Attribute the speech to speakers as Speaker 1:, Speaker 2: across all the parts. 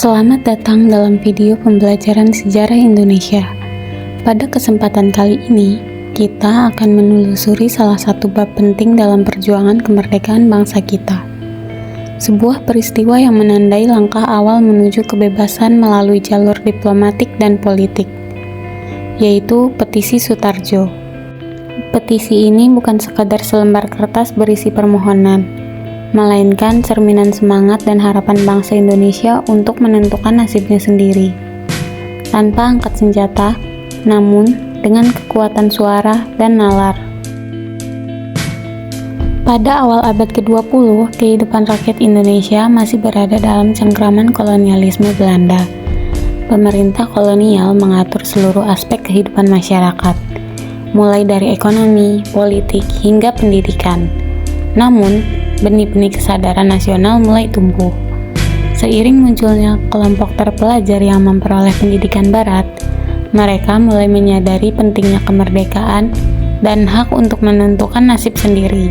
Speaker 1: Selamat datang dalam video pembelajaran sejarah Indonesia. Pada kesempatan kali ini, kita akan menelusuri salah satu bab penting dalam perjuangan kemerdekaan bangsa kita. Sebuah peristiwa yang menandai langkah awal menuju kebebasan melalui jalur diplomatik dan politik, yaitu Petisi Sutarjo. Petisi ini bukan sekadar selembar kertas berisi permohonan, melainkan cerminan semangat dan harapan bangsa Indonesia untuk menentukan nasibnya sendiri. Tanpa angkat senjata, namun dengan kekuatan suara dan nalar. Pada awal abad ke-20, kehidupan rakyat Indonesia masih berada dalam cengkraman kolonialisme Belanda. Pemerintah kolonial mengatur seluruh aspek kehidupan masyarakat, mulai dari ekonomi, politik, hingga pendidikan. Namun, benih-benih kesadaran nasional mulai tumbuh. Seiring munculnya kelompok terpelajar yang memperoleh pendidikan barat, mereka mulai menyadari pentingnya kemerdekaan dan hak untuk menentukan nasib sendiri.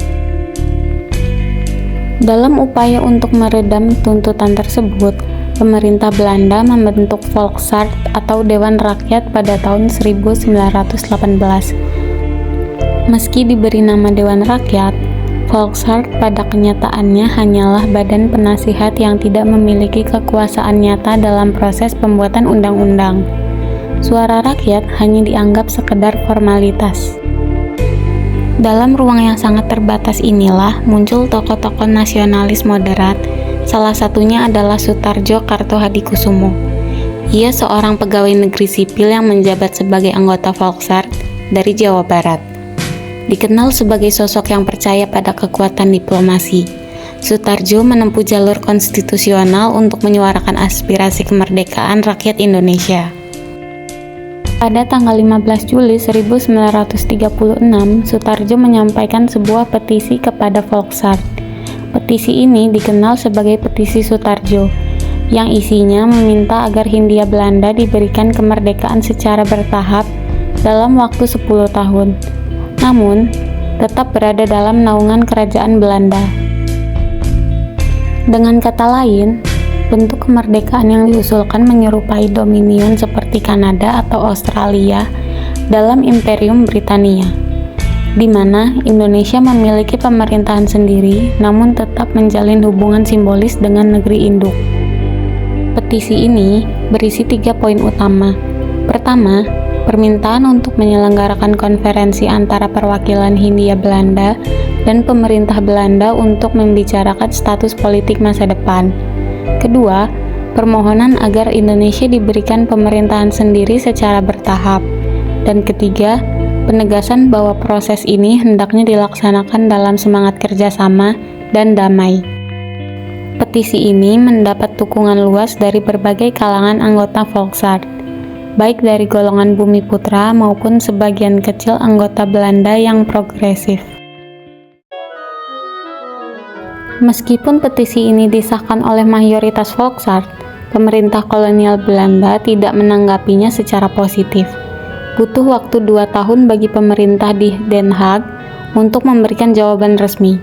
Speaker 1: Dalam upaya untuk meredam tuntutan tersebut, pemerintah Belanda membentuk Volksraad atau Dewan Rakyat pada tahun 1918. Meski diberi nama Dewan Rakyat, Volksraad pada kenyataannya hanyalah badan penasihat yang tidak memiliki kekuasaan nyata dalam proses pembuatan undang-undang. Suara rakyat hanya dianggap sekedar formalitas. Dalam ruang yang sangat terbatas inilah muncul tokoh-tokoh nasionalis moderat, salah satunya adalah Sutarjo Kartohadikusumo. Ia seorang pegawai negeri sipil yang menjabat sebagai anggota Volksraad dari Jawa Barat. Dikenal sebagai sosok yang percaya pada kekuatan diplomasi, Sutarjo menempuh jalur konstitusional untuk menyuarakan aspirasi kemerdekaan rakyat Indonesia. Pada tanggal 15 Juli 1936, Sutarjo menyampaikan sebuah petisi kepada Volksraad. Petisi ini dikenal sebagai Petisi Sutarjo, yang isinya meminta agar Hindia Belanda diberikan kemerdekaan secara bertahap dalam waktu 10 tahun. Namun, tetap berada dalam naungan kerajaan Belanda. Dengan kata lain, bentuk kemerdekaan yang diusulkan menyerupai dominion seperti Kanada atau Australia dalam Imperium Britania, di mana Indonesia memiliki pemerintahan sendiri namun tetap menjalin hubungan simbolis dengan negeri induk. Petisi ini berisi 3 poin utama. Pertama, permintaan untuk menyelenggarakan konferensi antara perwakilan Hindia Belanda dan pemerintah Belanda untuk membicarakan status politik masa depan. Kedua, permohonan agar Indonesia diberikan pemerintahan sendiri secara bertahap. Dan ketiga, penegasan bahwa proses ini hendaknya dilaksanakan dalam semangat kerjasama dan damai. Petisi ini mendapat dukungan luas dari berbagai kalangan anggota Volksraad, baik dari golongan Bumi Putra maupun sebagian kecil anggota Belanda yang progresif. Meskipun petisi ini disahkan oleh mayoritas Volksraad, pemerintah kolonial Belanda tidak menanggapinya secara positif. Butuh waktu 2 tahun bagi pemerintah di Den Haag untuk memberikan jawaban resmi.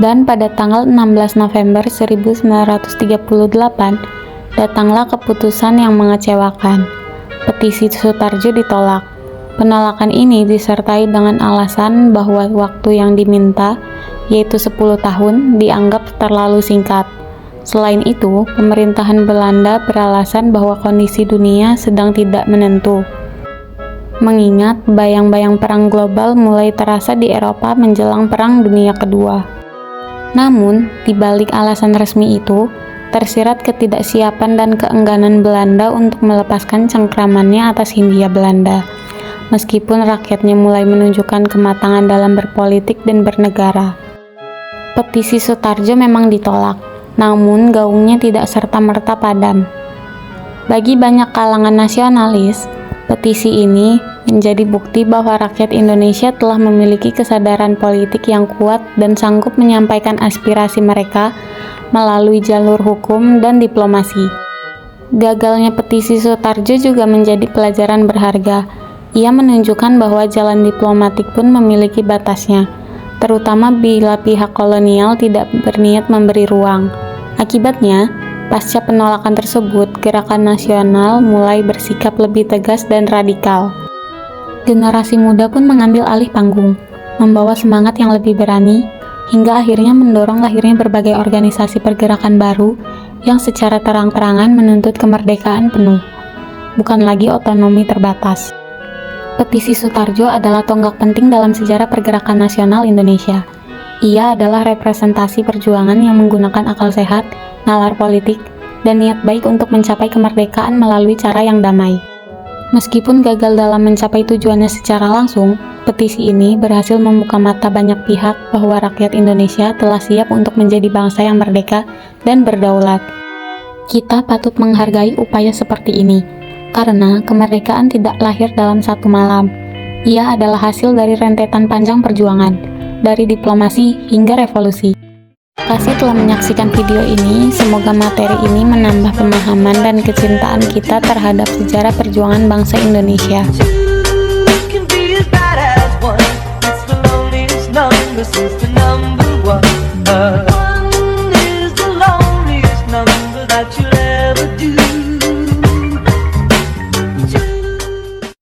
Speaker 1: Dan pada tanggal 16 November 1938, datanglah keputusan yang mengecewakan. Petisi Sutarjo ditolak. Penolakan ini disertai dengan alasan bahwa waktu yang diminta, yaitu 10 tahun, dianggap terlalu singkat. Selain itu, pemerintahan Belanda beralasan bahwa kondisi dunia sedang tidak menentu, mengingat bayang-bayang perang global mulai terasa di Eropa menjelang Perang Dunia Kedua. Namun, di balik alasan resmi itu, tersirat ketidaksiapan dan keengganan Belanda untuk melepaskan cengkramannya atas Hindia Belanda. Meskipun rakyatnya mulai menunjukkan kematangan dalam berpolitik dan bernegara. Petisi Sutarjo memang ditolak, namun gaungnya tidak serta-merta padam. Bagi banyak kalangan nasionalis, petisi ini menjadi bukti bahwa rakyat Indonesia telah memiliki kesadaran politik yang kuat dan sanggup menyampaikan aspirasi mereka melalui jalur hukum dan diplomasi. Gagalnya petisi Sutarjo juga menjadi pelajaran berharga. Ia menunjukkan bahwa jalan diplomatik pun memiliki batasnya, terutama bila pihak kolonial tidak berniat memberi ruang. Akibatnya, Pasca penolakan tersebut, gerakan nasional mulai bersikap lebih tegas dan radikal. Generasi muda pun mengambil alih panggung, membawa semangat yang lebih berani, hingga akhirnya mendorong lahirnya berbagai organisasi pergerakan baru yang secara terang-terangan menuntut kemerdekaan penuh, bukan lagi otonomi terbatas. Petisi Sutarjo adalah tonggak penting dalam sejarah pergerakan nasional Indonesia. Ia adalah representasi perjuangan yang menggunakan akal sehat, nalar politik, dan niat baik untuk mencapai kemerdekaan melalui cara yang damai. Meskipun gagal dalam mencapai tujuannya secara langsung, petisi ini berhasil membuka mata banyak pihak bahwa rakyat Indonesia telah siap untuk menjadi bangsa yang merdeka dan berdaulat. Kita patut menghargai upaya seperti ini, karena kemerdekaan tidak lahir dalam satu malam. Ia adalah hasil dari rentetan panjang perjuangan, dari diplomasi hingga revolusi. Terima kasih telah menyaksikan video ini. Semoga materi ini menambah pemahaman dan kecintaan kita terhadap sejarah perjuangan bangsa Indonesia.